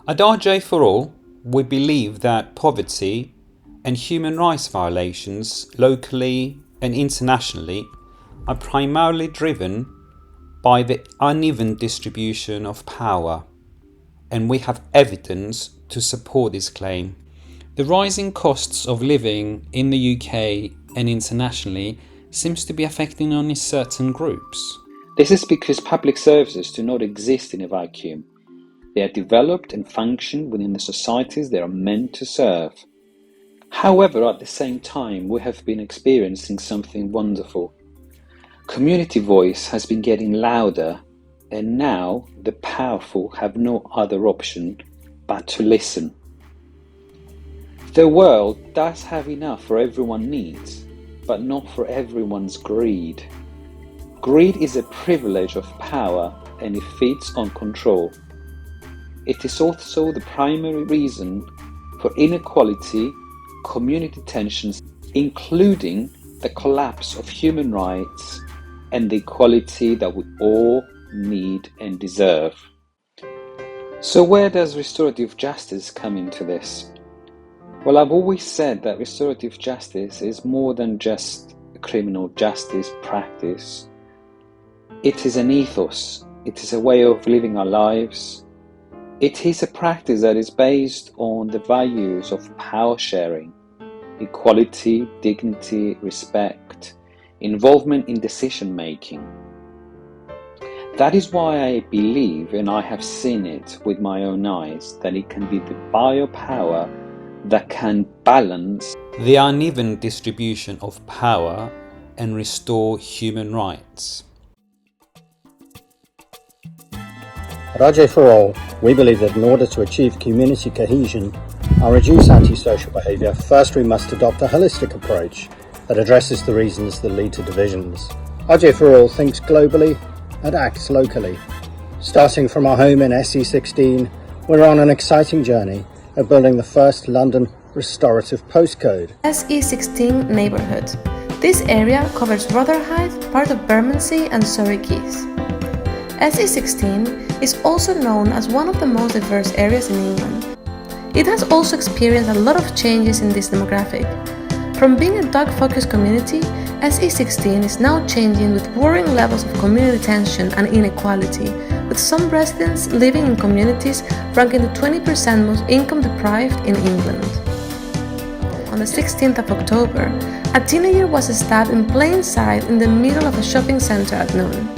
At RJ4All, we believe that poverty and human rights violations locally and internationally are primarily driven by the uneven distribution of power, and we have evidence to support this claim. The rising costs of living in the UK and internationally seems to be affecting only certain groups. This is because public services do not exist in a vacuum. They are developed and function within the societies they are meant to serve. However, at the same time, we have been experiencing something wonderful. Community voice has been getting louder, and now the powerful have no other option but to listen. The world does have enough for everyone needs, but not for everyone's greed. Greed is a privilege of power, and it feeds on control. It is also the primary reason for inequality, community tensions, including the collapse of human rights and the equality that we all need and deserve. So where does restorative justice come into this? Well, I've always said that restorative justice is more than just a criminal justice practice. It is an ethos. It is a way of living our lives. It is a practice that is based on the values of power sharing, equality, dignity, respect, involvement in decision making. That is why I believe, and I have seen it with my own eyes, that it can be the biopower that can balance the uneven distribution of power and restore human rights. At RJ4All, we believe that in order to achieve community cohesion and reduce antisocial behaviour, first we must adopt a holistic approach that addresses the reasons that lead to divisions. RJ4All thinks globally and acts locally. Starting from our home in SE16, we're on an exciting journey of building the first London restorative postcode. SE16 neighbourhood. This area covers Rotherhithe, part of Bermondsey and Surrey Quays. SE16 is also known as one of the most diverse areas in England. It has also experienced a lot of changes in this demographic. From being a dog-focused community, SE16 is now changing with worrying levels of community tension and inequality, with some residents living in communities ranking the 20% most income-deprived in England. On the 16th of October, a teenager was stabbed in plain sight in the middle of a shopping centre at noon.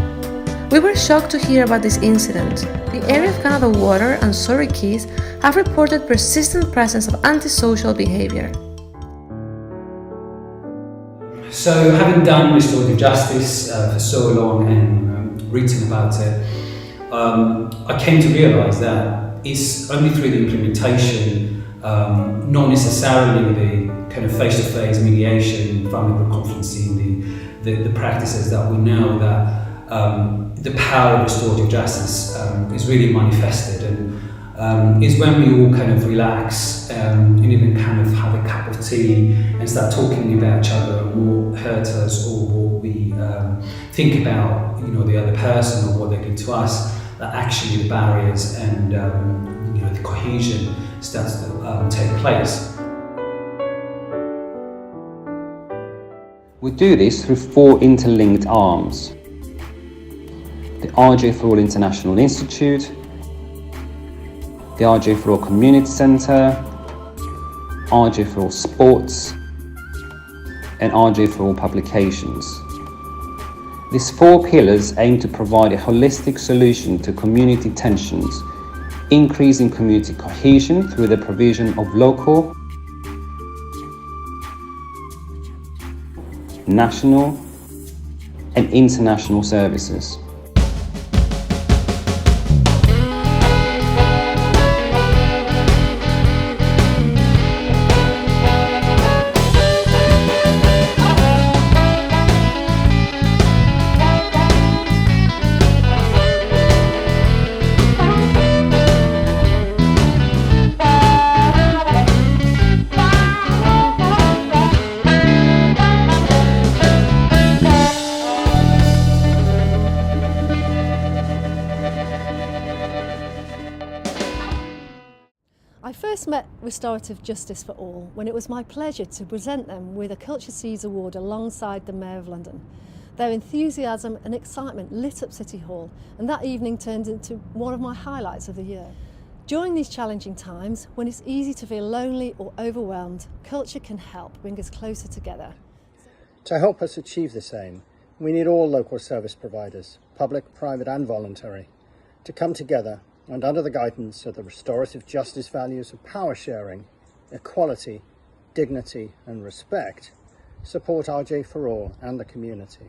We were shocked to hear about this incident. The area of Canada Water and Surrey Quays have reported persistent presence of antisocial behaviour. So, having done restorative justice for so long and written about it, I came to realise that it's only through the implementation, not necessarily the kind of face-to-face mediation, vulnerable conferencing, the practices that we know that the power of restorative justice is really manifested, and is when we all kind of relax and even kind of have a cup of tea and start talking about each other and what hurt us or what we think about, the other person or what they did to us, that actually the barriers and the cohesion starts to take place. We do this through 4 interlinked arms: the RJ4All International Institute, the RJ4All Community Centre, RJ4All Sports, and RJ4All Publications. These 4 pillars aim to provide a holistic solution to community tensions, increasing community cohesion through the provision of local, national, and international services. first met Restorative Justice for All when it was my pleasure to present them with a Culture Seeds Award alongside the Mayor of London. Their enthusiasm and excitement lit up City Hall, and that evening turned into one of my highlights of the year. During these challenging times, when it's easy to feel lonely or overwhelmed, culture can help bring us closer together. To help us achieve this aim, we need all local service providers, public, private and voluntary, to come together and under the guidance of the restorative justice values of power sharing, equality, dignity and respect, support RJ4All and the community.